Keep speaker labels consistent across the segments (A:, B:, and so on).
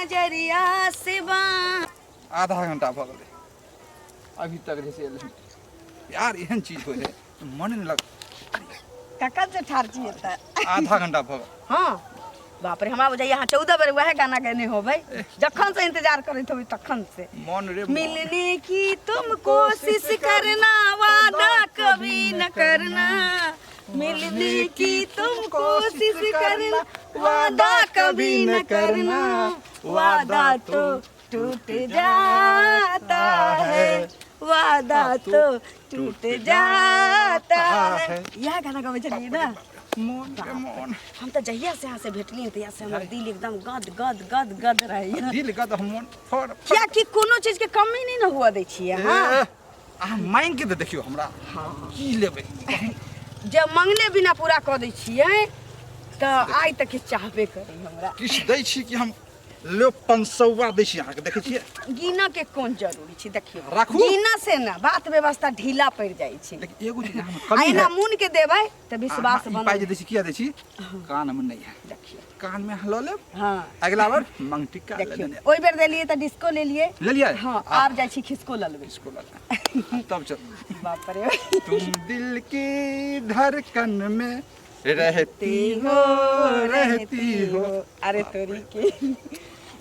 A: नजरिया से
B: आधा घंटा भ गेलै अभी तक जैसे यार एहन चीज हो जाए मन नहीं लग
A: कक्का से ठार छिए त
B: आधा घंटा भ गेल
A: हां बाप रे हमरा बुझाइ यहाँ 14 बेर वह गाना गाने हो भाई जखन से इंतजार करत हो तखन से
B: मन रे
A: मिलने की तुम कोशिश करना वादा कभी न करना मिलने की तुम कोशिश करना वादा कभी न करना वादा तो टूट जाता है वादा तो टूट जाता है यह गाना गावे चलिए ना
B: मन
A: हम तो जहिया से यहाँ से भेटली तहिया से हमर दिल एकदम गद गद गद गद रहे
B: दिल गद हम मन फर
A: क्या कि कोनो चीज के कमी नहीं न हुआ दै छियै हां
B: आ मांग के देखियो हमरा
A: हां
B: की लेबै
A: जब मंगले बिना पूरा क दै छियै त आइ तक के चाहबे करी हमरा
B: किछ दै छी कि हम लो 500 दै छी अहाँ के देखै छियै
A: गीना के कोन जरूरी छै देखियो
B: राखू
A: गीना से ना बात व्यवस्था ढीला पड़ जाय छै
B: लेकिन एगो चीज हम कमी है
A: आइना मुन के देबै त विश्वास बन
B: पाइ जे दै छी किया दै छी कान में नहीं है
A: देखियो
B: कान में हलो ले
A: हां
B: अगला बार मंग टिक्का ले लेने
A: ओइ बेर देलिए त डिस्को ले लिए
B: ले लिया
A: हां आब जाय छी खिसको ल लेबै
B: इसको ले तब चल
A: बाप रे
B: तुम दिल की धड़कन में रहती हो
A: अरे तोरी के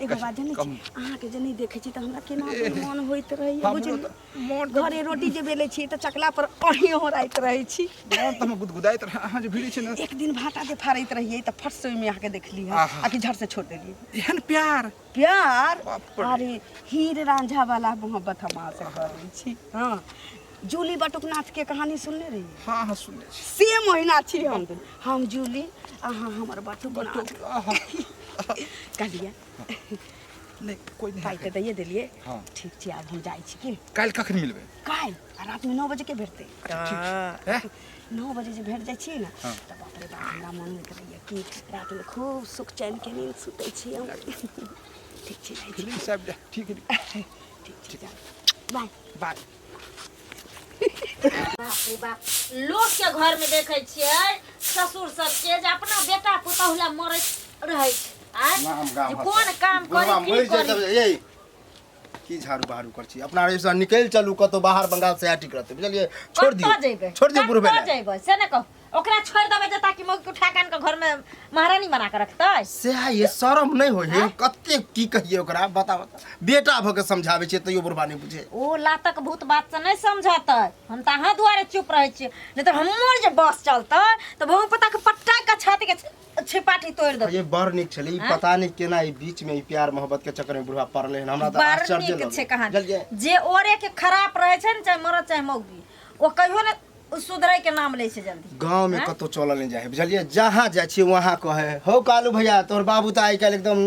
A: एगो बात जानै छी अहाँ के जनी देखै छी त हमरा केना मन होइत रहैया बुझियो
B: मन
A: घरे रोटी जे बेलै छी त चकला पर अहियो होराइत रहै छी
B: मन त हम गुदगुदाइत रह अहाँ जे भिड़ी छै न
A: एक दिन भाटा जे फाड़ैत रहिए त फट से में आके देखली है आकि झट से छोड़ देलिए
B: एहन प्यार
A: प्यार अरे हीर रांझा वाला मोहब्बत हम से करै छी हां जूली बटुकनाथ के कहानी सुनने रही
B: हां हां सुनने छी
A: सेम महीना छी हम जूली अहाँ हमर बटुकनाथ कहलिए
B: नहीं कोई नहीं
A: पाई त दैए देलिए
B: हां
A: ठीक छी आब हम जाइ छी की
B: काल कखन मिलबे
A: काल रात में 9 बजे के भेटते
B: ठीक
A: 9 बजे जे भेट जाइ छी ना त बाप रे बाप हमरा मन में करैया कि रात में खूब सुख चैन के नींद सुतै छी हम ठीक छी
B: फिल्म सब ठीक है
A: ठीक बाय
B: बाय
C: बाप रे बाप लोग के घर में देखे छियै ससुर सब के जे अपना बेटा पुतहुला मरैत रहै छै आ कोन काम करी की करी
D: की झाड़ू बहारू कर छी अपना ऐसा निकल चलू कतो बाहर बंगाल से आटिक रहते बुझलिए छोड़ दियो बुढ़बे
C: जेबै से न कहो ओकरा छोड़ देबै जे ताकि मौगी उठा कान के घर में महारानी बना के रखतै
D: से ये शरम नहीं होय है कते की कहिए ओकरा बता बेटा भ के समझावे छी तइयो बुढ़बा नहीं बुझे
C: ओ लातक भूत बात से नहीं समझतै हम त अहाँ दुआरे चुप रहै छी नहीं त हमर जे बस चलतै त बहु पता के पट्टा के छाती के छिपाठी तोड़ दे
D: ये बड़ निक छले पता नहीं केना ई बीच में ई प्यार मोहब्बत के चक्कर में बुढ़वा पड़ले हैं हमरा त आश्चर्य
C: छै कहानी जे ओरे के खराब रहै छै न चाहे मरद चाहे मौगी ओ कहियो न सुधरै के नाम लै छै जल्दी
D: गांव में कतो चलल नहीं जाए बुझलिए जहां जाय छी वहां कहे हो कालू भैया तोर बाबू त आई काल एकदम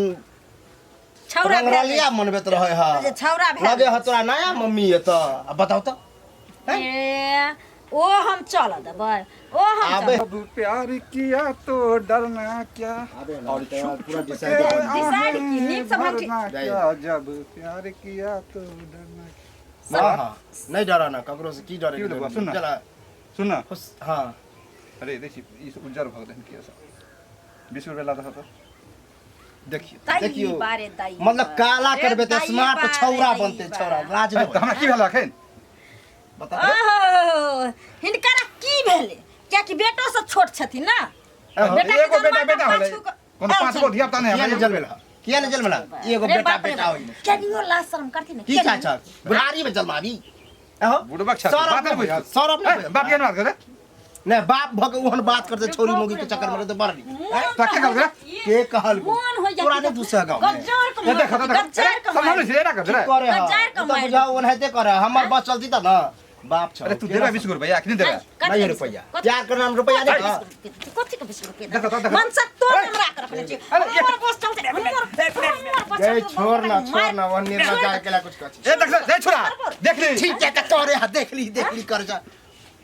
C: छौरा
D: रंगरलिया मनबेत रहे हा
C: जे छौरा भे
D: लगे ह तोरा नया मम्मी है त अब बताओ त
C: ए ओ हम चल देबै ओ हम
B: जब प्यार किया तो डरना क्या
D: और पूरा डिसाइड
C: की नीक समझ
B: क्या जब प्यार किया तो डरना
D: हां नहीं डराना ककरो से की डरे
B: क्यों सुन ना सुन ना
D: हां
B: अरे देखी इस उज्जर भगदन किया सब 20 रुपया लाता था
D: देखियो मतलब काला करबे त स्मार्ट छौरा बनते छौरा राज
B: त हमरा की भेला खैन
D: बता
C: हिनकरा की भेले क्या कि बेटो से छोट छथिन ना
B: एगो बेटा होले कोनो पांच गो धिया पुता नहीं
D: किया जन्मेला किया ने जन्मेला एगो बेटा होई
C: केनियो ला शर्म करथि न
D: की चाचा बुढ़ारी में जन्माबी एहो
B: बुढ़बा छा बात नहीं
D: सौरभ
B: बाप के बात करे
D: नहीं बाप भग ओहन बात करते छोरी मोगी के चक्कर में तो बड़ नहीं
B: तो के कहल
D: के कहल
C: मन हो
D: तोरा ने दूसरा गांव
C: गज्जर
B: ये देखो तो
C: गज्जर
B: समझ से ना कर
D: करे तो बुझाओ ओनहते करे हमर बस चलती त ना बाप छ
B: अरे तू देबा 20 रुपया किने देबा
D: नहीं रुपया प्यार के नाम रुपया दे
C: कथि के 20 रुपया
B: देखो तो
C: मन से तो राख रखने छी हमर बस चलते
D: जय छोड़ ना वो निर्णय जाए केला कुछ कछ
B: ए देख ले छोरा देख ली
D: ठीक है तोरे देख ली कर जा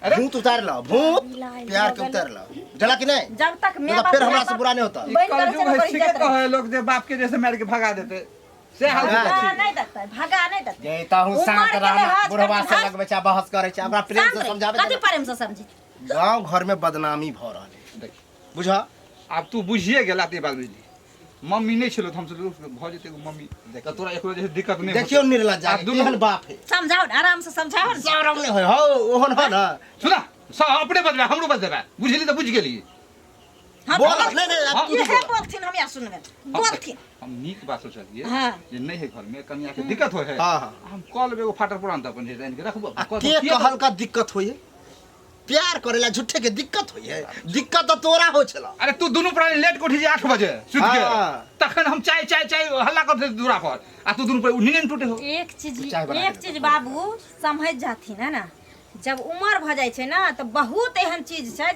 D: अरे भूत उतार ला भूत प्यार के उतार ला जला कि नहीं
C: जब तक मैं
D: तो फिर हमरा से बुरा नहीं होता
B: कलजुग है ठीक है कहे लोग जे बाप के जैसे मार के भगा देते से हाल
C: नहीं देता भागा नहीं देता
D: जयता हूं शांत रहना बुढ़वा से लग बच्चा बहस करे छै हमरा प्रेम से समझावे
C: कथि प्रेम से समझी
D: गांव घर में बदनामी भ रहल है बुझा
B: अब तू बुझिए गेला ते बात बुझली मम्मी नहीं छलो हम से भ जेते मम्मी त तोरा एकरो जे दिक्कत नहीं
D: देखियो निर्लज्जा केहन बाप है
C: समझाओ आराम से समझाओ
D: शरम नहीं होय हो ओहन हो ना
B: सुना अपने बदला हमरो बदला बुझली त बुझ गेली
D: बोल नहीं अब तू
C: ये बोलथिन हम या सुनबे बोलथिन
B: हम नीक बात सोचलिए
C: हाँ।
B: जे नहीं है घर में कन्या के दिक्कत होय है
D: हां हां
B: हम कॉल एगो फाटर पुरान त अपन जे जान के रखबो
D: के कहल का दिक्कत होय प्यार करेला झूठे के दिक्कत होय दिक्कत तो तोरा हो छला
B: अरे तू दोनों प्राणी लेट को उठी जे 8 बजे सुत के
D: हाँ।
B: तखन हम चाय चाय चाय हल्ला करते दूरा पर आ तू दोनों पर नींद टूटे हो
C: एक चीज बाबू समझ जाथिन है ना जब उम्र भ जाय छै ना तो बहुत एहन चीज छै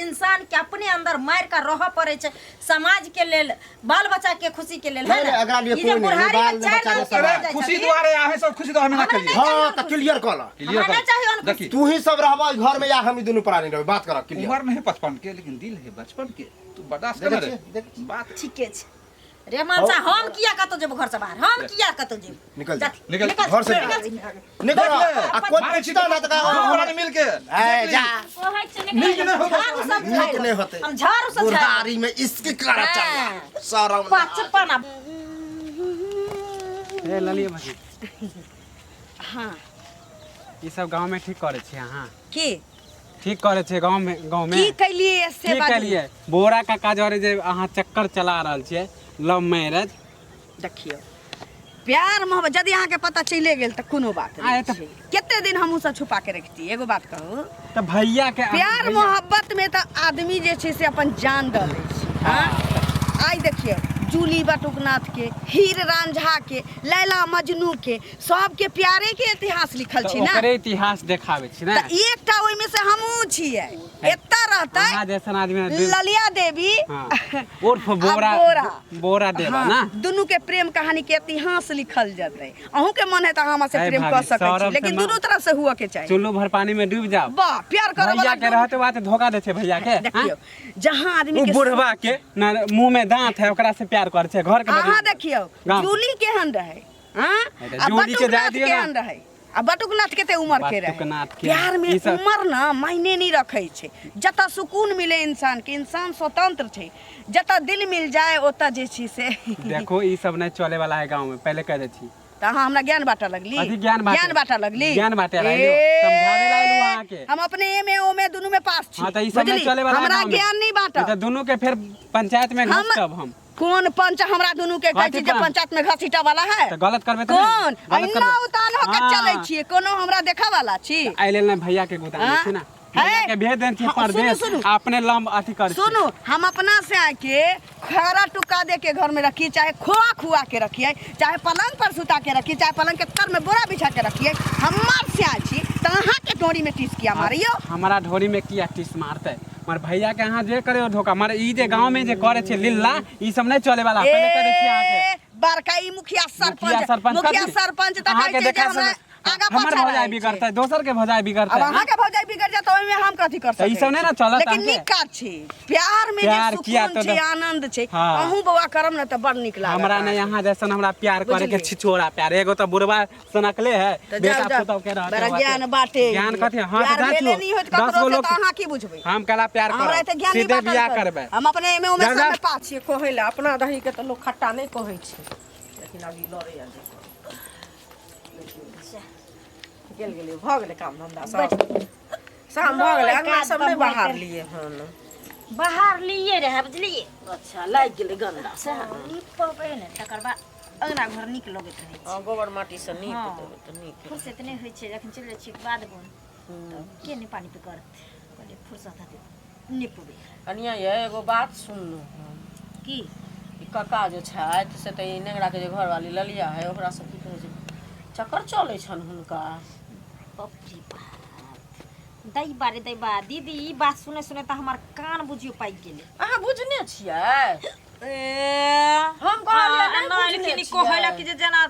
C: इंसान के अपने अंदर मार का रह पड़े छै समाज के लेल बाल बच्चा के खुशी के लेल है ना
D: अगला लिए कोई नहीं बाल बच्चा
B: अरे खुशी द्वारे आहे सब खुशी तो हमें ना कहिए
D: हां त क्लियर कला
C: हमें चाहिए
B: देखी
D: तू ही सब रहबा घर में या हम ही दोनों प्राणी रहबे बात कर क्लियर
B: उम्र नहीं 55 के लेकिन दिल है बचपन के तू बर्दाश्त कर रे बात
C: ठीके छै रे मनसा हम किया कतो जेब घर से बाहर हम किया कतो जेब
D: निकल
B: निकल
D: घर से निकल आ कोई पूछता ना त
B: हमरा मिल के
D: ए जा
C: ओहे छै
B: नीक नहीं होगा।
C: झाड़ू सब
D: नीक नहीं होते
C: हम झाड़ू सब
D: बुढ़ारी में इसकी करा चल शरम
C: बचपन
E: ए ललिए भाई
C: हां
E: ई सब गांव में ठीक करे छी अहाँ
A: की
E: ठीक करे छी गांव में
A: की कैलिए से
E: ठीक करिए बोरा का काज और जे अहाँ चक्कर चला रहल छियै लव मैरिज
A: देखियो प्यार मोहब्बत यदि अहाँ के पता चले गेल त कोनो बात
E: आए
A: नहीं
E: तो-
A: छै केते दिन हमहू सब छुपा के रखती एगो बात कहू
E: तो भैया के
A: प्यार मोहब्बत में त आदमी जे छै से अपन जान दे दै छै हां आई देखियो जूली बटुकनाथ के हीर रांझा के लैला मजनू के सब के प्यारे के इतिहास लिखल छै ना
E: ओकरे इतिहास देखावे छी ना
A: त एकटा ओइ में से हमहू छियै एत्ता रहतै
E: अहाँ जैसन आदमी
A: ललिया देवी
E: हाँ, उर्फ
A: आ
E: बोरा
A: बोरा।
E: बोरा देवा ना
A: दुनू के प्रेम कहानी के इतिहास लिखल जतै अहूँ के मन है त हमरा से
E: अरे
A: प्रेम
E: भाभी,
A: कर सकै छी
E: सौरभ
A: लेकिन
E: से माँ-
A: दुनू तरफ से हुआ के चाहिए
E: चुल्लू भर पानी में डूब जाओ
A: वाह प्यार करे
E: भैया
A: वाला
E: के रहते बात धोखा दे छे भैया के
A: देखियो जहां आदमी
E: उ
A: के
E: बुढ़वा के ना मुंह में दांत है ओकरा से प्यार करे छे घर के
A: अहाँ
E: बदले
A: देखियो
E: गाँव।
A: जूली केहन रहे हां
E: अरे
A: आ
E: जूली के जाय
A: बटुकनाथ
E: दियो ना।
A: केहन रहे आ बटुकनाथ केते उम्र के रहे
E: बटुकनाथ के
A: प्यार में
E: ई सब-
A: उम्र ना मायने नहीं रखे छै जता सुकून मिले इंसान के इंसान स्वतंत्र छै जता दिल मिल जाए ओता जे छी से
E: देखो ई सब नहीं चले वाला है गांव में पहले कह दे छी
A: त अहाँ हमरा ज्ञान बांटा लगली
E: अथी ज्ञान बांटे
A: लगली
E: ज्ञान बांटे लाइलो, समझावे लाइलो अहाँ के।
A: हम अपने ए में ओ में दोनों में पास छी
E: हां तो ई सब नहीं
A: बुझली?
E: चले वाला है
A: हमरा
E: गाँव में।
A: ज्ञान नहीं बांटा
E: तो दोनों के फिर पंचायत में घुस तब हम
A: कौन पंच हमरा दोनों के कहै
E: हाथी
A: छी जे
E: पान।
A: पंचायत में घसीटा वाला है
E: तो गलत करबे तो
A: कौन
E: नहीं? गलत
A: अइना उतान हो के
E: हाँ।
A: चलै छियै कोनो हमरा देखा वाला छी
E: आइ लेल ना भैया के गोदाम में
A: हाँ?
E: छी ना
A: है?
E: भैया के भेज देन छी
A: हाँ,
E: परदेश
A: सुनू।
E: अपने लम अथी कर छी।
A: सुनो हम अपना से आके खरा टुका दे के घर में रखिए चाहे खोआ खुआ के रखिए चाहे पलंग पर सुता के रखिए चाहे पलंग के तर में बोरा बिछा के रखिए हमार से छी त अहाँ के डोरी में टीस किया मारियो
E: हमारा ढोरी में किया टिस मारते मर भैया के अहाँ जे करे धोखा मर ई जे गांव में जे करे छे लिल्ला ई सब नहीं चले वाला पहले करे छी अहाँ के
A: बड़का ई मुखिया सरपंच त
E: अहाँ
A: कहै
E: के
A: छै जे
E: देखा
A: हमरा आगा
E: हमर
A: पाछा
E: भौजाई
A: रहै
E: बिगड़ते
A: छै।
E: दोसर के भौजाई बिगड़ते
A: अब अहाँ के भौजाई बिगड़ जाए तो ओइ में हम कथी कर
E: तो ई
A: सकै
E: सब नहीं ना चलत
A: लेकिन
E: अहाँके।
A: नीक काज छै प्यार में जे
E: प्यार किया
A: सुकून
E: तो
A: छै आनंद छै
E: हाँ।
A: अहूँ बौआ करम न त बड़ नीक लागत
E: हमरा ने यहाँ जैसन हमरा प्यार करे के
A: बुझलिए।
E: छिछोरा प्यार एगो तो बुढ़वा सनकले है
A: त
E: बेटा
A: जाओ,
E: पुतौ के रहते
A: बड़ा
E: बाटे।
A: ज्ञान बाटे
E: ज्ञान कथी हां
A: प्यार
E: जांच
A: भेले
E: लो
A: नहीं होत
E: 10
A: ककरो
E: गो
A: से
E: लोग
A: त अहाँ की बुझबै
E: हम कला प्यार
A: हमरा
E: करो
A: त ज्ञान नहीं
E: सीधे
A: बाटल
E: बियाह
A: कर।
E: करबे
A: हम अपने एमे ओमे
E: जा, जा।
A: सब पास छियै कहै ला अपना दही के त लोग खट्टा नहीं कहै छै लेकिन अभी लड़े आ गेल गेलिए भ गेलै काम धंधा सब शाम भ गेलै अंगना सब नहीं बाहर लिए हन
C: बाहर लिए रहे बुझलिए
A: अच्छा लाग गेलै गंदा
C: से निपबे ने तकर बाद अंगना घर नीक लगैत रहै छै
A: हां गोबर माटी से नीक
C: हाँ।
A: देबै त नीक
C: फुर्सत नहीं होइ छै जखन चलि जाइ छी बाद बोन तो के नहीं पानी पे करते कहलिए फुर्सत हते निपबे
F: कनिया ये एगो बात सुनलू
C: की
F: ई कक्का जो छथि से तऽ ई नेंगरा के जे घरवाली ललिया है ओकरा से की कहै छै चक्कर चलै छन हुनका
C: बापरी बात दै बा दीदी ई बात सुने सुने त हमर कान बुझियो पाइ गेले
F: अहाँ बुझने छियै
C: हम
F: कहलियै नहि
C: नहीं
F: बुझने
C: लेकिन
F: छियै।
C: कहला कि जे जना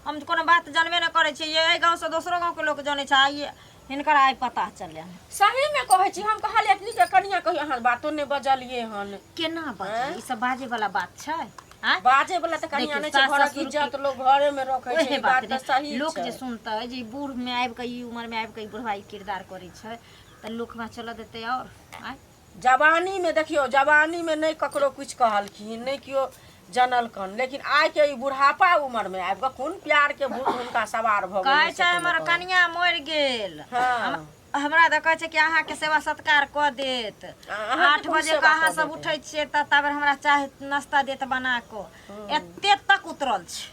C: हम कोनो बात जानबे न करे छियै ये गांव से दोसरो गांव के लोग जाने छै आइ हिनकर आइ पता चले
F: सही में कहै छी हम कहलियै कि जे कनिया कहि अहाँ बातो नहि बजलियै हन
C: केना बात ई सब बाजे वाला बात छै आ
F: बाजे वाला तऽ कनिया
C: देखियौ,
F: नहि छै
C: सास
F: घरक
C: ससुर
F: इज्जत लोग घरे में रखै छै
C: ओहे
F: ई बात तऽ सही
C: लोक
F: छै
C: जे सुनतै जे बूढ़ में आबि के ई उम्र में आबि के ई बुढ़वा ई किरदार करै छै त लोक में चल देतै और आइ
F: जवानी में देखियो जवानी में नहीं ककरो कुछ कहलखिन नहीं कियो जनल कन, लेकिन आइ के ई बुढ़ापा उम्र में आबि कऽ कोन प्यार के भूत हुनका सवार भऽ
C: कहै
F: गेल
C: छै हमर कनिया मरि गेल।
F: हाँ।
C: हमरा तऽ कहै छै कि अहाँके सेवा सत्कार कऽ देत। 8 बजे के अहाँ सब उठै छियै तऽ तब हमरा चाय नाश्ता देत बना कऽ। एते तक उतरल छै।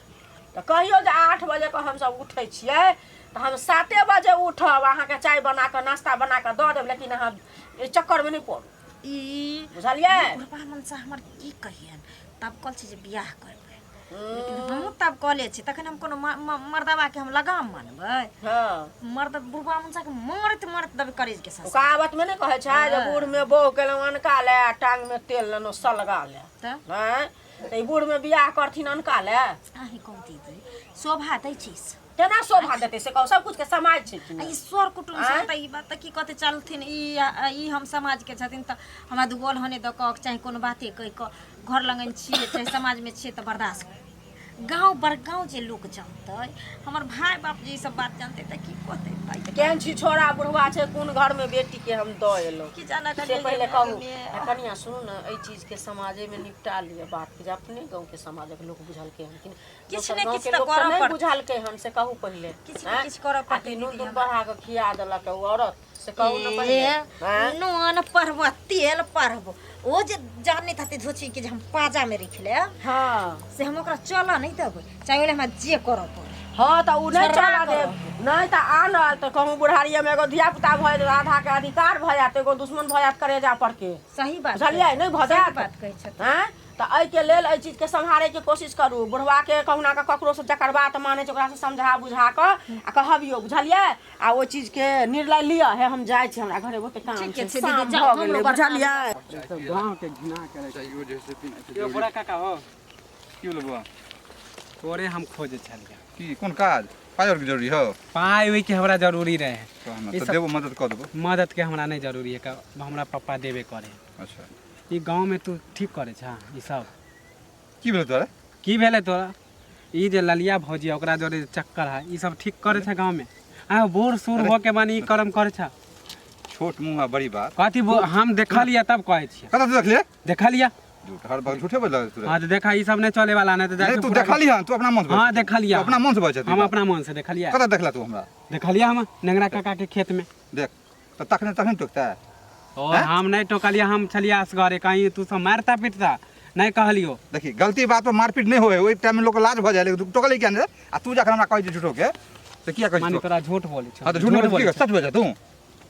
F: तऽ कहियो जे 8 बजे के हमसब उठै छियै तऽ हम 7 बजे उठब, अहाँके चाय बना कऽ नाश्ता बना कऽ दऽ देब, लेकिन अहाँ एहि चक्करमे नहि पड़ू।
C: ई
F: बुझलियै?
C: बुढ़बा मनसा हमर की कहियन, तब कहल छै जे बियाह करबै, लेकिन हमहूँ तब कहले छी तखन हम कोनो मर्दबा के हम लगाम मानबै?
F: हाँ।
C: मर्द बुढ़बा मनसा के मारत मारत दब करेज के साथ।
F: कहावत में नहीं कहे छै जे बूढ़ में बो केलहुँ अनका ले, टांग में तेल लेनो सलगा ले। हैं? तो बूढ़ में बियाह करथिन अनका ले?
C: आही कौन दीदी शोभा दै छी।
F: केना शोभा देते से कहू, सब कुछ के समाज छै कि?
C: ईश्वर कुटुम्ब से त ई बात त की कहते चलथिन, ई हम समाज के छथिन त हमरा दुगोल होने द क चाहे कोनो बाते कहि क घर लगन छिए चाहे समाज में छिए त बर्दाश्त। गांव बड़गांव जे लोग जानते, हमर भाई बाप जी सब बात जानते त की कहते भाई
F: केहन छी छोरा बुढ़वा छै, कोन घर में बेटी के हम द एलो
C: की जाना
F: से पहले कहू। कनिया सुनू न, एई चीज के समाजे में निपटा लिया बात के, अपने गांव के समाज के लोग बुझल के हन
C: किछ ने किछ
F: त
C: करब
F: नहीं बुझल के हन से कहू पहले।
C: किछ ने किछ करब पड़ते।
F: नून दूध बढ़ा के खिया देलक उ औरत से कहू न पहले।
C: नून परब तेल परब ओ जे जाने थाते धोची के जे हम पाजा में रख ले,
F: हां
C: से हम ओकरा चल नहीं देबै, चाहे ओले हमरा जे करब पड़े।
F: हाँ तो उ नहीं चला दे, नहीं तो आनल तो कहूँ बुढ़ारिया में एगो धिया पुता भय आधा के अधिकार भय जात, एगो दुश्मन भय जात करेजा पर के।
C: सही बात
F: बुझलियै नहीं भय जात
C: बात कहै छथिन।
F: हैं? तो एहि के लेल एहि चीज के संभाले के कोशिश करू। बुढ़वा के कहुना के ककरो से जकर बात माने छै ओकरा से समझा बुझा के आ कहबियो, बुझलियै? आ ओ चीज के निर्णय लिया है। हम जाय छी, हमरा घरे बहुते काम छै, शाम भ गेलै, बुझलियै?
E: तो गांव के घिना करे छै।
B: चाहिए जैसे पीना
E: यो बड़ा काका हो,
B: क्यों लगवा
E: तोरे हम खोजे छलिए।
B: की कोन काज पाय और की जरूरी हो?
E: पाई ओई के हमरा जरूरी रहे।
B: तो हम तो देबो, मदद कर देबो।
E: मदद के हमरा नहीं जरूरी है, हमरा पापा देबे करे।
B: अच्छा
E: ई गांव में तू ठीक करे छा ई सब?
B: की भेल तोरा?
E: की भेले तोरा? ई जे ललिया भौजी ओकरा जोरे चक्कर है, ई सब ठीक करे छा गांव में? आ बूढ़ सूढ़ हो के बानी ई कर्म करे छा?
B: छोट मुंह है बड़ी बात।
E: कथी हम देखा लिया तब कहे छी।
B: कत देख ले?
E: देखा लिया?
B: झूठ हर बार झूठे बोल रहा है तू।
E: हां तो देखा ई सब नहीं चले वाला नहीं तो जाके
B: तू देखा लिया, तू अपना मन से।
E: हां देखा लिया,
B: अपना मन से बच
E: हम अपना मन से देखा लिया।
B: कत देखला तू हमरा?
E: देखा लिया हम नंगरा काका के खेत में।
B: देख तो तखने टोकता है।
E: और हम नहीं टोकलिया, हम छलिया असगरे, कहीं तू सब मारता पीटता नहीं कहलियो।
B: देखी गलती बात पर मारपीट नहीं होए, ओई टाइम में लोग लाज भ जाए, लेकिन तू टोकले क्या ने? आ तू जाकर हमरा कहि झूठो के तो किया कहि?
E: माने तोरा झूठ बोले छ।
B: हां तो झूठ बोले सच बोल जा तू।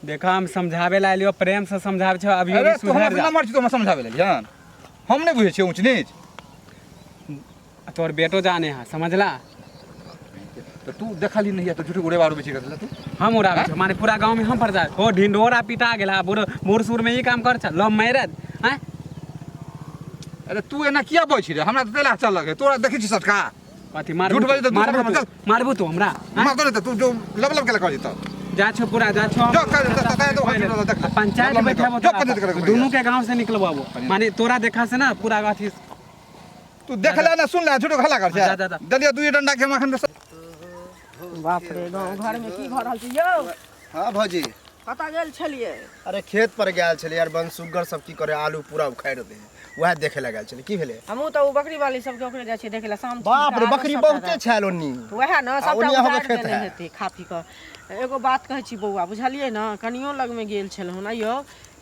E: देखा हम समझावे ला लियो, प्रेम से समझावे छ। अभी
B: अरे तू
E: सुधर
B: हमरा
E: जा।
B: मर्जी तो हम समझावे ले जान, हम नहीं बुझे छे ऊंच नीच।
E: तोर बेटो जाने है, समझला?
B: तो तू देखली नहीं है तो झूठे उड़े बारू बेची करला तू।
E: हम उड़ावे छ, माने पूरा गांव में हम पर जा। ओ ढिंडोरा पिटा गेला, बूढ़ सूर में ई काम कर छ। लव मैरिज हैं?
B: अरे तू एना किया बोल छी रे? हमरा तो तेला चल लगे, तोरा देखि छी सटका।
E: कथी मार
B: झूठ बोले तो
E: मारबू तू हमरा?
B: मार दो तू जो लब के कहि त
E: जा छो पूरा जा छो।
B: जो कर दो
E: पंचायत बैठाबो, दोनों के गांव से निकलवाबो। माने तोरा देखा से ना पूरा अथी
B: तू देख ले ना, सुन ले, झूठो हल्ला कर
E: जा, जा, जा।
B: दलिया दुई डंडा के मखन।
F: बाप रे, गाँव घर में की भ रहल छै यौ?
D: हाँ भौजी,
F: कतऽ गेल छलियै?
D: अरे खेत पर गेल छलियै यार, बन सुगर सब की करे, आलू पूरा उखाड़ दे, वह देखे लगा छलियै। की भेले?
F: हमहूँ तऽ ओ बकरी वाली सबके ओकरे जाइ छियै देखे ला। शाम
D: बाप रे, बकरी बहुते छैल ओन्नी।
F: वएह न सबटा
D: ओन्नी हमर
F: उतारि
D: खेत
F: देने
D: है।
F: हेतै खा पी कऽ। एगो बात कहै छी बौआ, बुझलियै न? कनियो लग में गेल छलहुँ न यौ,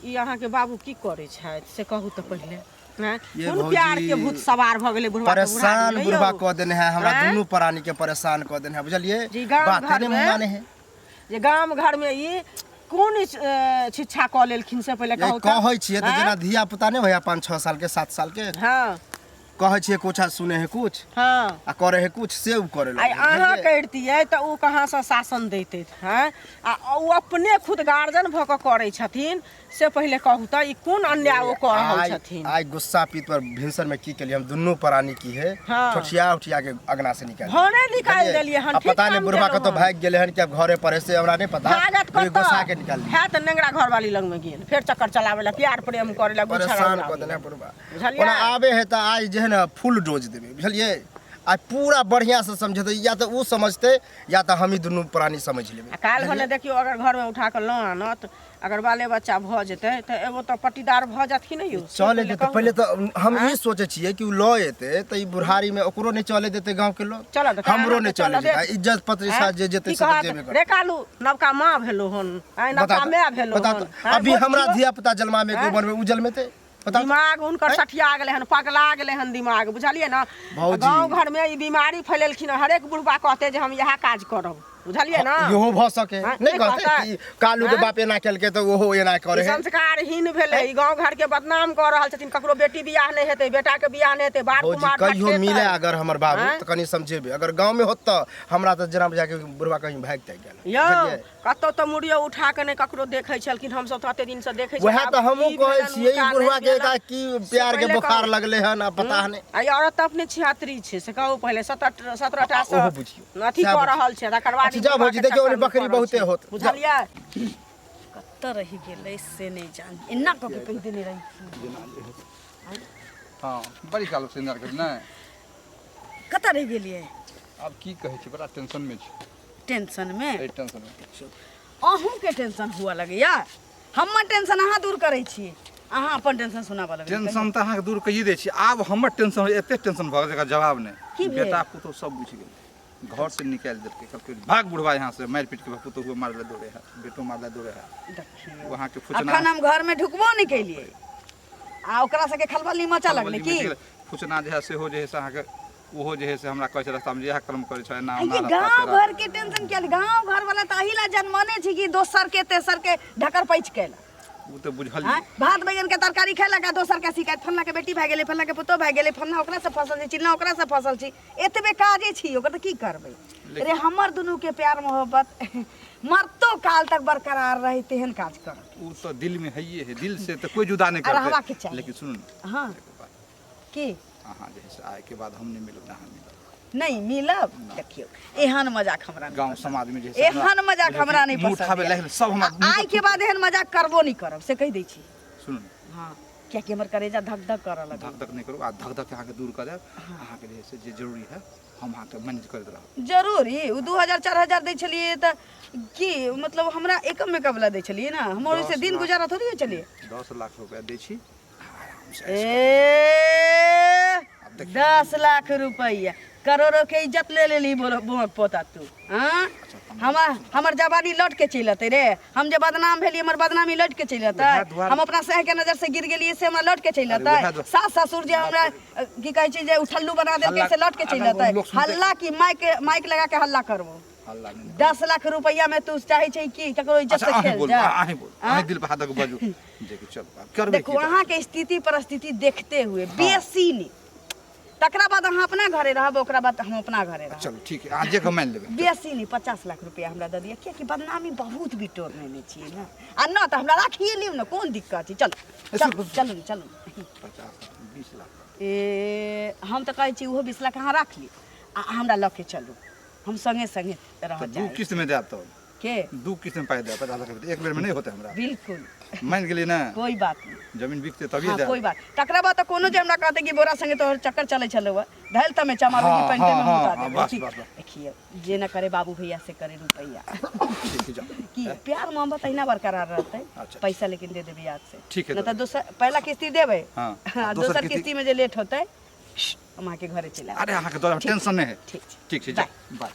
F: ई अहाँके बाबू की करै छथि से कहू तऽ पहिले।
D: ये
F: कोन प्यार के भूत सवार भ गेलै बुढ़वा?
D: परेशान बुढ़वा क देने है, हमरा दुनू प्राणी के परेशान क देने है, बुझलियै?
F: जी, गाम
D: बात
F: घर
D: नहीं
F: में
D: माने है।
F: जे गाम घर में ई कोन शिक्षा क लेलखिन से पहिले कहू तऽ?
D: कहै छियै तऽ जेना धिया पुता नहीं भैया 5-6 साल के 7 साल के,
F: हाँ
D: कहै छियै कुछ सुने है कुछ
F: हाँ
D: आ करे है कुछ, से उ करे
F: आई अहाँ करतियै तऽ उ कहाँ से शासन दैते हैं? आ उ अपने खुद गार्जियन भ के करै छथिन से पहिले कहू तऽ ई कोन अन्याय ओ कऽ रहल छथिन?
D: आई गुस्सा पीत पर भिनसर में की केलिए हम दुनू प्राणी की है,
F: हाँ।
D: ठोठिया उठिया के अगना से निकाल
F: भने निकाल देलिए हन।
D: अब पता नहीं बुढ़वा कतो भाग गेले हन कि अब घरे पर से हमरा नहीं पता,
F: भागत
D: कोई गुस्सा के
F: कतऽ
D: निकाल ली।
F: है तऽ नेंगरा घर वाली लग में गेल, फेर चक्कर चलावे ला, प्यार प्रेम करे ला, गुच्छा
D: परेशान
F: रगड़ा
D: क देने बुढ़वा।
F: बुझलियै?
D: ओना आवे है त आज जे है ना फुल डोज देबे, बुझलियै? आ पूरा बढ़िया से समझते, या तो वो समझते या तो हम ही दुनू प्राणी समझ लेबै।
F: काल्हि भने देखियो अगर घर में उठा के ल आनत, अगर बाले बच्चा भ जेतै त एगो त पट्टीदार भ जात कि नहीं।
D: चले देते पहले तो हम ये सोचे छिए कि ल एते त ई बुढ़ारी में ओकरो नहीं चले देते गांव के लोग,
F: चल
D: हमरो नहीं चले देते। इज्जत प्रतिष्ठा जे जेते से जेबे कर।
F: रे कालू नवका माँ भेलो हन, नवका माँ भेलो हन।
D: अभी हमरा धिया पुता जन्मा में गोबर में उजल में थे,
F: दिमाग उनकर सठिया गेले हन, पगला गेले हन दिमाग, बुझलिए ना। गांव घर में ई बीमारी फैलेलखिन, हरेक बुढ़बा कहते जे हम यह काज करब, बुझलिए ना।
D: इहो भ सके नहीं कहते कि कालू के बाप एना केलके तो ओहो एना करे।
F: संस्कारहीन भेले, ई गांव घर के बदनाम कर रहल छथिन। ककरो बेटी बियाह नहीं हेतै, बेटा के बियाह नहीं हेतै, बार कुमार
D: कहियो मिले अगर हमर बाबू तो कनी समझेबे। अगर गांव में होत त हमरा त जना बजा के बुढ़वा कहीं भाग तक गेल
F: यो कतो तो मुड़ियो उठा के नहीं ककरो देखे छलखिन। हम सब तते दिन से देखे छी।
D: वह तो हमहू कहे छिए ई बुढ़वा के का की प्यार के बुखार लगले हन, पता नहीं।
F: आई औरत अपने छियात्री छे से कहू पहले 17
D: ओहो बुझियो
F: अथी कर रहल छे, तकर बाद
D: जा भौजी देखियो ओने बकरी बहुते होत,
F: बुझलिए।
A: कत्ता रही गेलै से नहीं जान, इन्ना क के कह देने रही।
B: हाँ बड़ी काल सिंगार कर ना।
A: कत्ता रह गेलिए?
B: अब की कहे छी, बड़ा टेंशन में छी।
A: टेंशन में?
B: ए टेंशन में
A: अहूँ के टेंशन हुआ लगे या हमर टेंशन अहाँ दूर करै छी, अहाँ अपन टेंशन सुनाबऽ लगे।
B: टेंशन त अहाँ के दूर कहि दै छी। आब हमर टेंशन एते टेंशन भ गेल, जवाब
A: की
B: नहीं।
A: भेल?
B: बेटा पुतो सब बुझ गेल, घर से निकाल देलके, कहलकै भाग बुढ़वा यहाँ से, मार पीट के पुतो हुए मारले दौड़े है, बेटो मारले दौड़े है।
A: देखियो
B: वहां के फुचना
A: अखन हम घर में ढुकबो नहीं कैलिए आ ओकरा सके खलबली मचा लगले की।
B: फुचना जे है से हो जे है से अहाँ के ओहो जे है से हमरा कहै छै रास्ता में यह कर्म करे छै ना।
A: ये गांव घर के टेंशन क्या? गांव घर वाला ताही ला जन्मने छी कि दोसर के तेसर के ढकर पैच केला।
B: वो तो बुझल
A: भात बैगन के तरकारी खेला का दोसर के शिकायत, फल्ला के बेटी भाग गेले, फल्ला के पुतो भाग गेले, फल्ला ओकरा से फसल छी, चिल्ला ओकरा से फसल छी। एतबे काजे छी, ओकर त की करबै। अरे हमर दुनू के प्यार मोहब्बत मरतो काल तक बरकरार रहे, तेहन काज कर।
B: वो तो दिल में है, ये है दिल से तो कोई जुदा नहीं करते। लेकिन सुनो ना,
A: हां की
B: अहाँ जे है आए के बाद हम नहीं मिलब ना, हम मिलब
A: नहीं मिलब। देखियो एहन मजाक हमरा नहीं,
B: गांव समाज में जे
A: एहन मजाक हमरा नहीं
B: मुंह उठावे
A: पसंद।
B: लागल सब हमरा
A: आइ के बाद एहन मजाक करबो नहीं करब से कह दै छी।
B: सुनो
A: हां क्या कि हमर करेजा धक धक करऽ लगे।
B: धक धक नहीं करू, आ धक धक अहाँ के दूर कर देब। अहाँ के जे से जे जरूरी है हम अहाँ के मैनेज करैत रहब।
A: जरूरी उ 2000 4000 दै छलिए त की मतलब हमरा एकम में कबला दै छलिए ना, हमर से दिन गुजारा थोड़ी हो चलिए।
B: 10 लाख रुपया दै छी आराम से।
A: ए 10 लाख रुपया करोड़ों के इज्जत ले लेली बोक पोता तू। हाँ हमर जवानी लौट के चल अतै रे। हम जे बदनाम भेली, हमर बदनामी लौट के चल अतै। हम अपना सह के नजर से गिर गेलिए से हमरा लौट के चल अतै। सास ससुर जे हमरा की कहै छै जे उठल्लू बना देलकै से लौट के चल अतै। हल्ला की माइक लगा के हल्ला करबो। 10 लाख रुपया में तू चाहे छै की ककरो इज्जत से खेल जा?
B: अहीं दिल पे हाथ रख बाजू जे कि चल करबे।
A: देखो अहाँ के स्थिति परिस्थिति देखते हुए बेसी नहीं, तकरा बाद अहाँ अपना घरे रहब, ओकरा बाद हम अपना घरे रहब।
B: चलो ठीक है, आज जे मान लेबे।
A: बेसी नहीं 50 लाख रुपया हमरा दे दिया, किया कि बदनामी बहुत बिटोर में छिए ना। आ ना तो हमरा राखिए लियो ना, कोन दिक्कत छै। चल चल चलू चलू
B: 50 20 लाख
A: ए हम तो कहै छी ओहो 20 लाख अहाँ राख ली आ हमरा लऽ के चलू, हम संगे संगे रह
B: दू
A: जाए।
B: किस्त में देब तो
A: के
B: दू किस्त में पाई दे 50 लाख रुपया एक बेर में नहीं होते हमरा।
A: बिल्कुल
B: मान गेली ना,
A: कोई बात नहीं।
B: जमीन बिकते तभी
A: हाँ,
B: दे।
A: कोई बात तकरा बाद तो कोनो जे हमरा कहते कि बोरा संगे तोहर चक्कर चले छलो धैल तमे चमारो की पेंटे में मुता दे।
B: बस बस बस
A: देखिए जे न करे बाबू भैया से करे रुपया
B: ठीक है, जाओ।
A: की प्यार मोहब्बत अहिना बरकरार रहते।
B: अच्छा,
A: पैसा लेकिन दे देबे याद से,
B: ठीक है,
A: न तो दूसरा पहला किस्ती देबे।
B: हाँ,
A: हाँ
B: दोसर
A: दूसर
B: किस्ती-
A: किस्ती में जे लेट होते हम आके घरे चला।
B: अरे अहाँ के टेंशन नहीं है।
A: ठीक
B: ठीक है, जा बाय।